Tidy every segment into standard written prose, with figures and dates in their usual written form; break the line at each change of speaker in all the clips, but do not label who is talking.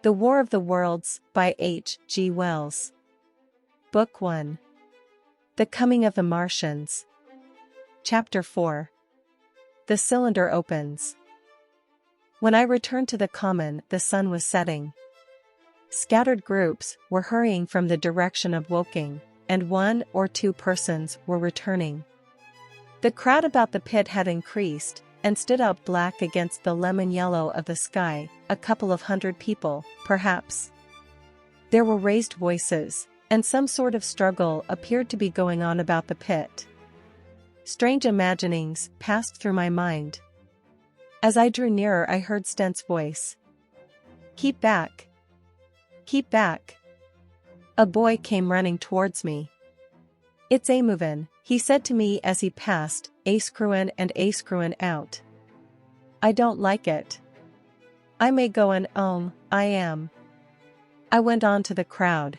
The War of the Worlds, by H. G. Wells. Book 1. The Coming of the Martians. Chapter 4. The cylinder opens. When I returned to the common, the sun was setting. Scattered groups were hurrying from the direction of Woking, and 1 or 2 persons were returning. The crowd about the pit had increased, and stood out black against the lemon yellow of the sky, a couple of hundred people, perhaps. There were raised voices, and some sort of struggle appeared to be going on about the pit. Strange imaginings passed through my mind. As I drew nearer, I heard Stent's voice. "Keep back! Keep back!" A boy came running towards me. "It's a movin'," he said to me as he passed, "a screwin' and a screwin' out. I don't like it. I may go and I am." I went on to the crowd.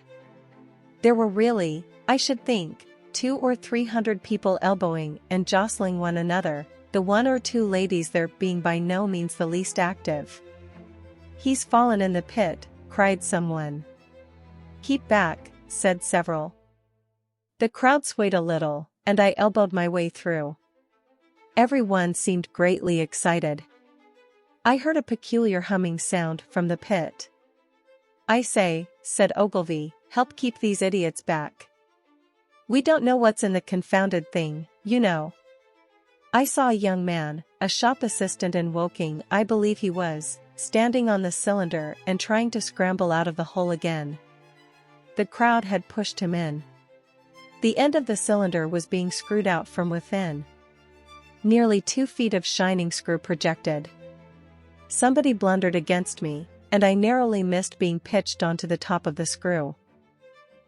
There were really, I should think, 200 or 300 people elbowing and jostling one another, the 1 or 2 ladies there being by no means the least active. "He's fallen in the pit," cried someone. "Keep back," said several. The crowd swayed a little, and I elbowed my way through. Everyone seemed greatly excited. I heard a peculiar humming sound from the pit. "I say," said Ogilvy, "help keep these idiots back. We don't know what's in the confounded thing, you know." I saw a young man, a shop assistant in Woking I believe he was, standing on the cylinder and trying to scramble out of the hole again. The crowd had pushed him in. The end of the cylinder was being screwed out from within. Nearly 2 feet of shining screw projected. Somebody blundered against me, and I narrowly missed being pitched onto the top of the screw.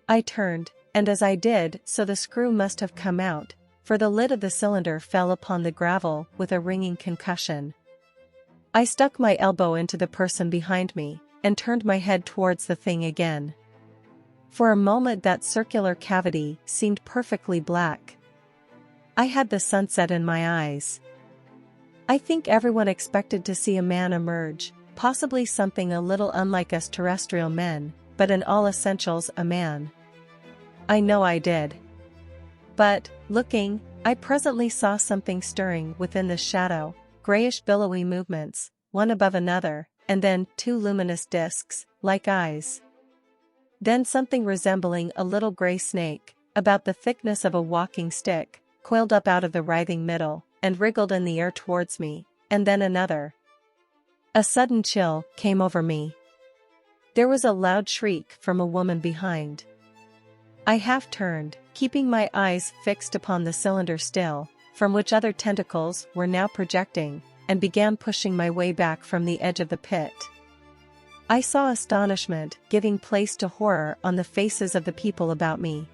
I turned, and as I did so the screw must have come out, for the lid of the cylinder fell upon the gravel with a ringing concussion. I stuck my elbow into the person behind me, and turned my head towards the thing again. For a moment that circular cavity seemed perfectly black. I had the sunset in my eyes. I think everyone expected to see a man emerge, possibly something a little unlike us terrestrial men, but in all essentials a man. I know I did. But, looking, I presently saw something stirring within the shadow, grayish billowy movements, one above another, and then 2 luminous discs, like eyes. Then something resembling a little gray snake, about the thickness of a walking stick, coiled up out of the writhing middle, and wriggled in the air towards me, and then another. A sudden chill came over me. There was a loud shriek from a woman behind. I half turned, keeping my eyes fixed upon the cylinder still, from which other tentacles were now projecting, and began pushing my way back from the edge of the pit. I saw astonishment giving place to horror on the faces of the people about me.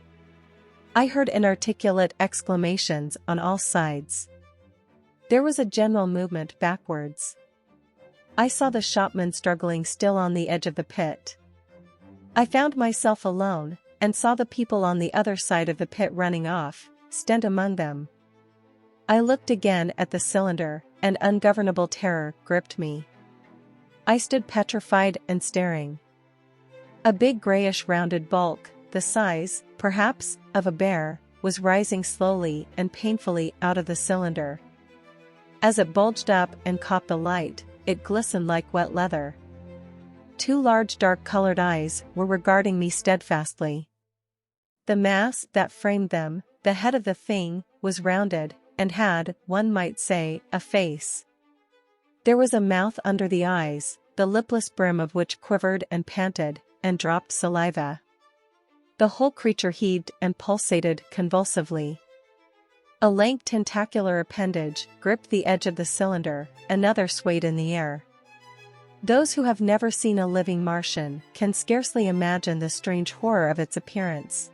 I heard inarticulate exclamations on all sides. There was a general movement backwards. I saw the shopman struggling still on the edge of the pit. I found myself alone, and saw the people on the other side of the pit running off, Stent among them. I looked again at the cylinder, and ungovernable terror gripped me. I stood petrified and staring. A big grayish rounded bulk, the size, perhaps, of a bear, was rising slowly and painfully out of the cylinder. As it bulged up and caught the light, it glistened like wet leather. 2 large dark-colored eyes were regarding me steadfastly. The mass that framed them, the head of the thing, was rounded, and had, one might say, a face. There was a mouth under the eyes, the lipless brim of which quivered and panted, and dropped saliva. The whole creature heaved and pulsated convulsively. A lank tentacular appendage gripped the edge of the cylinder, another swayed in the air. Those who have never seen a living Martian can scarcely imagine the strange horror of its appearance.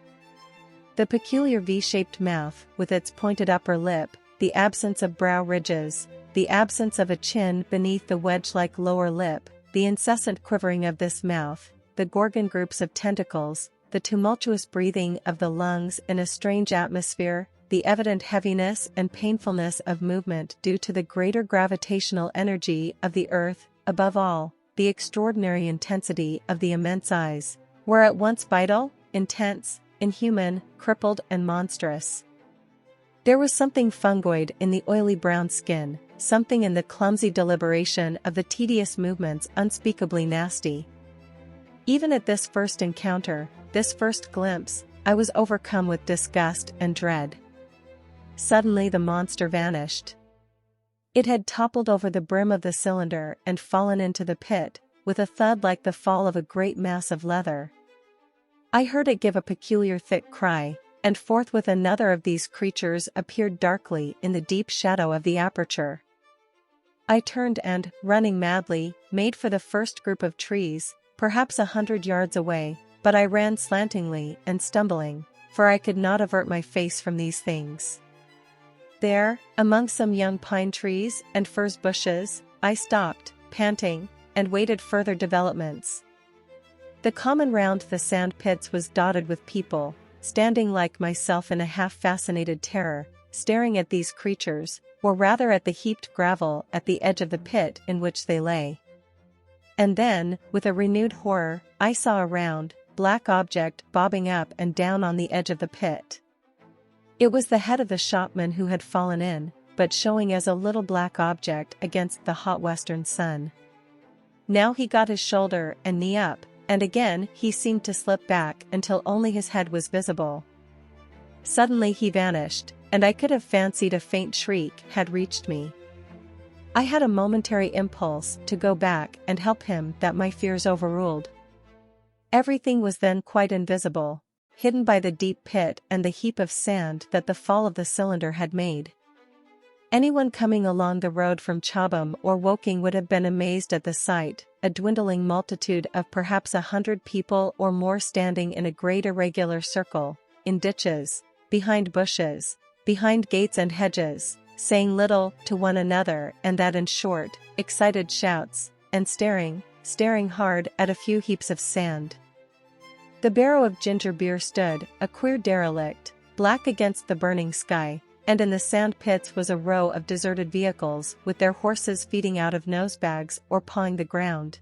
The peculiar V-shaped mouth with its pointed upper lip, the absence of brow ridges, the absence of a chin beneath the wedge-like lower lip, the incessant quivering of this mouth, the gorgon groups of tentacles, the tumultuous breathing of the lungs in a strange atmosphere, the evident heaviness and painfulness of movement due to the greater gravitational energy of the Earth, above all, the extraordinary intensity of the immense eyes were at once vital, intense, inhuman, crippled and monstrous. There was something fungoid in the oily brown skin, something in the clumsy deliberation of the tedious movements unspeakably nasty. Even at this first encounter, this first glimpse, I was overcome with disgust and dread. Suddenly the monster vanished. It had toppled over the brim of the cylinder and fallen into the pit, with a thud like the fall of a great mass of leather. I heard it give a peculiar thick cry, and forthwith another of these creatures appeared darkly in the deep shadow of the aperture. I turned and, running madly, made for the first group of trees, perhaps 100 yards away, but I ran slantingly and stumbling, for I could not avert my face from these things. There, among some young pine trees and furze bushes, I stopped, panting, and waited further developments. The common round the sand pits was dotted with people, standing like myself in a half-fascinated terror, staring at these creatures, or rather at the heaped gravel at the edge of the pit in which they lay. And then, with a renewed horror, I saw a round, black object bobbing up and down on the edge of the pit. It was the head of the shopman who had fallen in, but showing as a little black object against the hot western sun. Now he got his shoulder and knee up, and again he seemed to slip back until only his head was visible. Suddenly he vanished, and I could have fancied a faint shriek had reached me. I had a momentary impulse to go back and help him that my fears overruled. Everything was then quite invisible, hidden by the deep pit and the heap of sand that the fall of the cylinder had made. Anyone coming along the road from Chobham or Woking would have been amazed at the sight, a dwindling multitude of perhaps 100 people or more standing in a great irregular circle, in ditches, behind bushes, behind gates and hedges, saying little to one another and that in short, excited shouts, and staring hard at a few heaps of sand. The barrow of ginger beer stood, a queer derelict, black against the burning sky, and in the sand pits was a row of deserted vehicles with their horses feeding out of nosebags or pawing the ground.